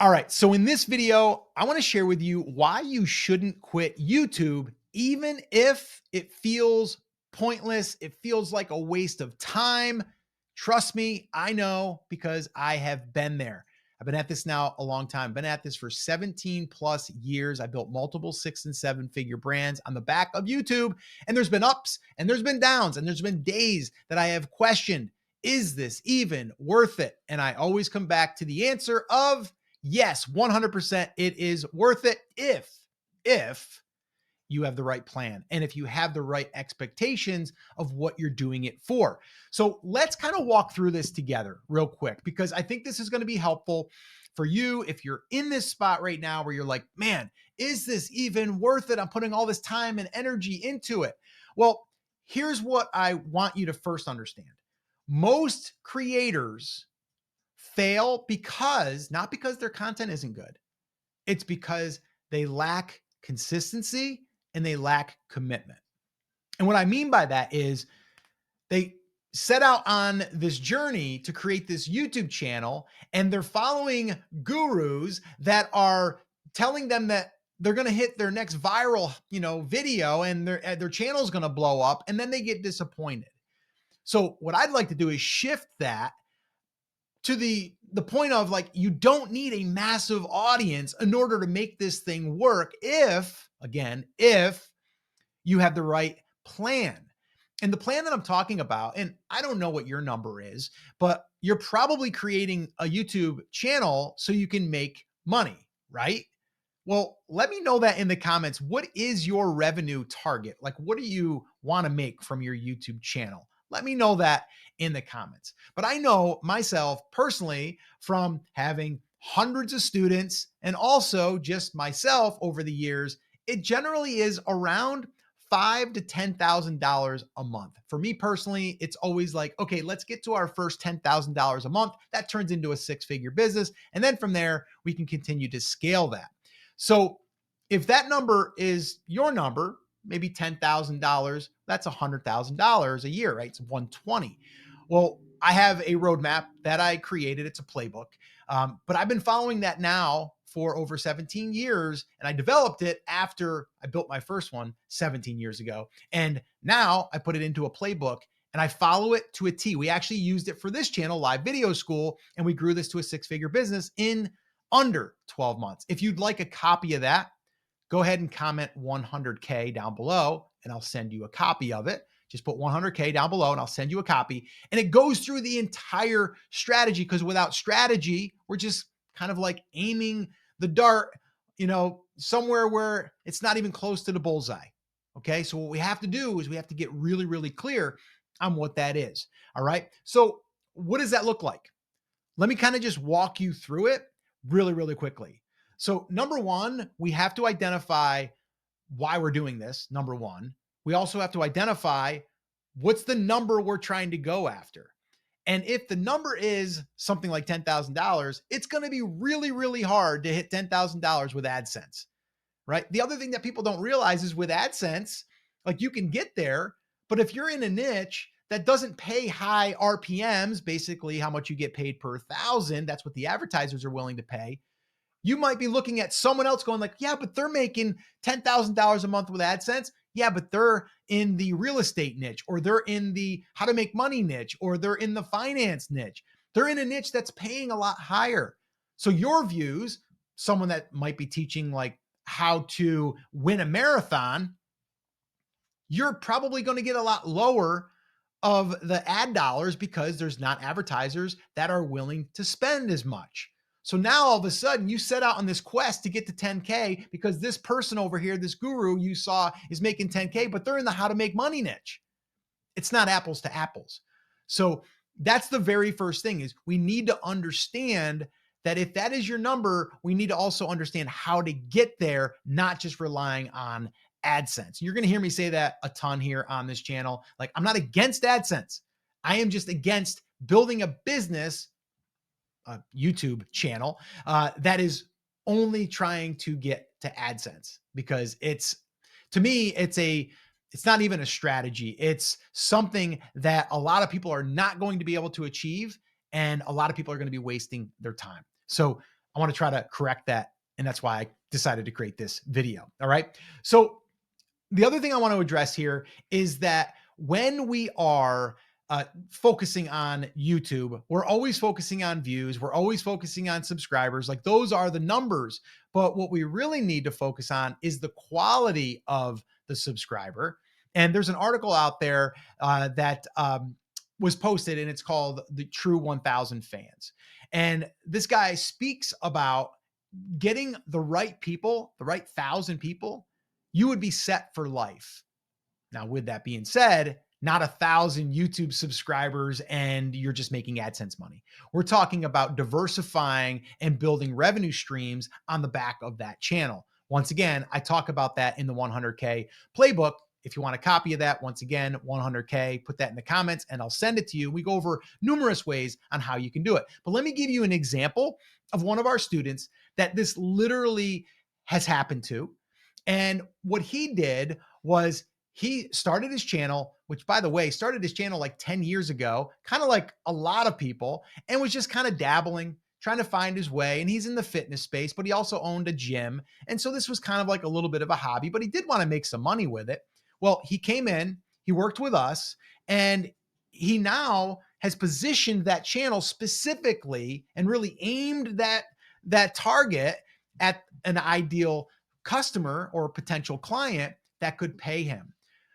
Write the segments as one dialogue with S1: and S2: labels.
S1: All right. So in this video, I want to share with you why you shouldn't quit YouTube, even if it feels pointless. It feels like a waste of time. Trust me, I know because I have been there. I've been at this now a long time. Been at this for 17 plus years. I built multiple 6 and 7 figure brands on the back of YouTube. And there's been ups and there's been downs and there's been days that I have questioned, is this even worth it? And I always come back to the answer of yes, 100% it is worth it if you have the right plan and if you have the right expectations of what you're doing it for. So let's kind of walk through this together real quick because I think this is going to be helpful for you if you're in this spot right now where you're like, man, is this even worth it? I'm putting all this time and energy into it. Well, here's what I want you to first understand. Most creators fail because not because their content isn't good. It's because they lack consistency and they lack commitment. And what I mean by that is they set out on this journey to create this YouTube channel and they're following gurus that are telling them that they're going to hit their next viral, video and their channel's going to blow up, and then they get disappointed. So what I'd like to do is shift that to the point of like, you don't need a massive audience in order to make this thing work if you have the right plan. And the plan that I'm talking about, and I don't know what your number is, but you're probably creating a YouTube channel so you can make money, right? Well, let me know that in the comments. What is your revenue target? Like, what do you want to make from your YouTube channel? Let me know that in the comments. But I know myself personally from having hundreds of students and also just myself over the years, it generally is around $5,000 to $10,000 a month. For me personally, it's always like, okay, let's get to our first $10,000 a month. That turns into a 6-figure business. And then from there, we can continue to scale that. So if that number is your number, maybe $10,000, that's $100,000 a year, right? It's 120. Well, I have a roadmap that I created. It's a playbook, but I've been following that now for over 17 years. And I developed it after I built my first one 17 years ago. And now I put it into a playbook and I follow it to a T. We actually used it for this channel, Live Video School, and we grew this to a 6-figure business in under 12 months. If you'd like a copy of that, go ahead and comment 100K down below and I'll send you a copy of it. Just put 100K down below and I'll send you a copy. And it goes through the entire strategy, because without strategy, we're just kind of like aiming the dart, somewhere where it's not even close to the bullseye. Okay. So what we have to do is we have to get really, really clear on what that is. All right. So what does that look like? Let me kind of just walk you through it really, really quickly. So number one, we have to identify why we're doing this. Number one, we also have to identify what's the number we're trying to go after. And if the number is something like $10,000, it's going to be really, really hard to hit $10,000 with AdSense, right? The other thing that people don't realize is with AdSense, like you can get there, but if you're in a niche that doesn't pay high RPMs, basically how much you get paid per thousand, that's what the advertisers are willing to pay. You might be looking at someone else going like, yeah, but they're making $10,000 a month with AdSense. Yeah, but they're in the real estate niche, or they're in the how to make money niche, or they're in the finance niche. They're in a niche that's paying a lot higher. So your views, someone that might be teaching like how to win a marathon, you're probably going to get a lot lower of the ad dollars because there's not advertisers that are willing to spend as much. So now all of a sudden you set out on this quest to get to 10K because this person over here, this guru you saw is making 10K, but they're in the how to make money niche. It's not apples to apples. So that's the very first thing, is we need to understand that if that is your number, we need to also understand how to get there, not just relying on AdSense. You're going to hear me say that a ton here on this channel. Like, I'm not against AdSense. I am just against building a business, a YouTube channel, that is only trying to get to AdSense, because to me, it's not even a strategy. It's something that a lot of people are not going to be able to achieve. And a lot of people are going to be wasting their time. So I want to try to correct that. And that's why I decided to create this video. All right. So the other thing I want to address here is that when we are focusing on YouTube, we're always focusing on views, we're always focusing on subscribers. Like those are the numbers. But what we really need to focus on is the quality of the subscriber. And there's an article out there that was posted, and it's called The True 1000 Fans. And this guy speaks about getting the right people, the right 1,000 people, you would be set for life. Now, with that being said, not 1,000 YouTube subscribers and you're just making AdSense money. We're talking about diversifying and building revenue streams on the back of that channel. Once again, I talk about that in the 100K playbook. If you want a copy of that, once again, 100K, put that in the comments and I'll send it to you. We go over numerous ways on how you can do it. But let me give you an example of one of our students that this literally has happened to. And what he did was he started his channel, which by the way, started his channel like 10 years ago, kind of like a lot of people, and was just kind of dabbling, trying to find his way. And he's in the fitness space, but he also owned a gym. And so this was kind of like a little bit of a hobby, but he did want to make some money with it. Well, he came in, he worked with us, and he now has positioned that channel specifically and really aimed that target at an ideal customer or potential client that could pay him.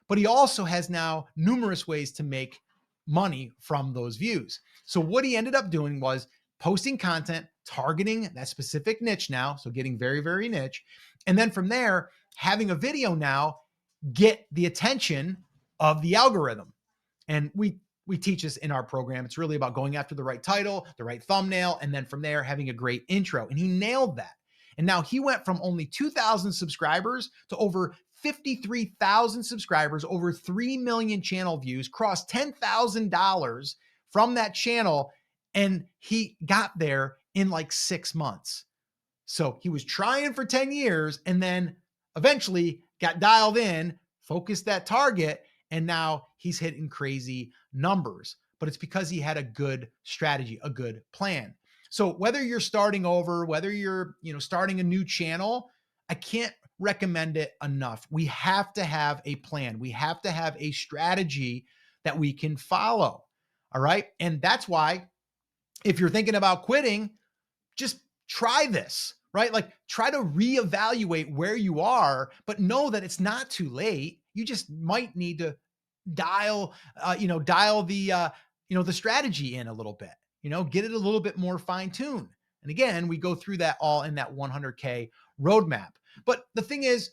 S1: But he also has now numerous ways to make money from those views. So what he ended up doing was posting content, targeting that specific niche now, so getting very, very niche. And then from there, having a video now get the attention of the algorithm. And we teach this in our program. It's really about going after the right title, the right thumbnail, and then from there having a great intro. And he nailed that. And now he went from only 2,000 subscribers to over 53,000 subscribers, over 3 million channel views, crossed $10,000 from that channel. And he got there in like 6 months. So he was trying for 10 years and then eventually got dialed in, focused that target, and now he's hitting crazy numbers. But it's because he had a good strategy, a good plan. So whether you're starting over, whether you're, starting a new channel, I can't recommend it enough. We have to have a plan. We have to have a strategy that we can follow. All right. And that's why if you're thinking about quitting, just try this, right? Like try to reevaluate where you are, but know that it's not too late. You just might need to dial the strategy in a little bit, get it a little bit more fine tuned. And again, we go through that all in that 100K roadmap. But the thing is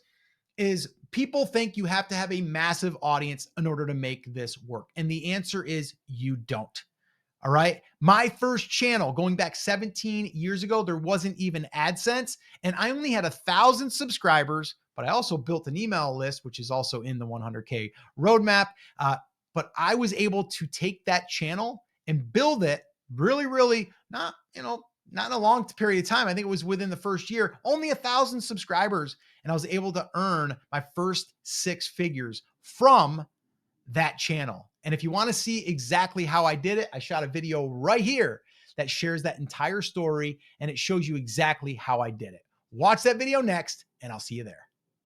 S1: people think you have to have a massive audience in order to make this work. And the answer is you don't. All right. My first channel going back 17 years ago, there wasn't even AdSense and I only had 1,000 subscribers, but I also built an email list, which is also in the 100K roadmap. But I was able to take that channel and build it really, really not in a long period of time. I think it was within the first year, only 1,000 subscribers. And I was able to earn my first 6 figures from that channel. And if you want to see exactly how I did it, I shot a video right here that shares that entire story and it shows you exactly how I did it. Watch that video next and I'll see you there.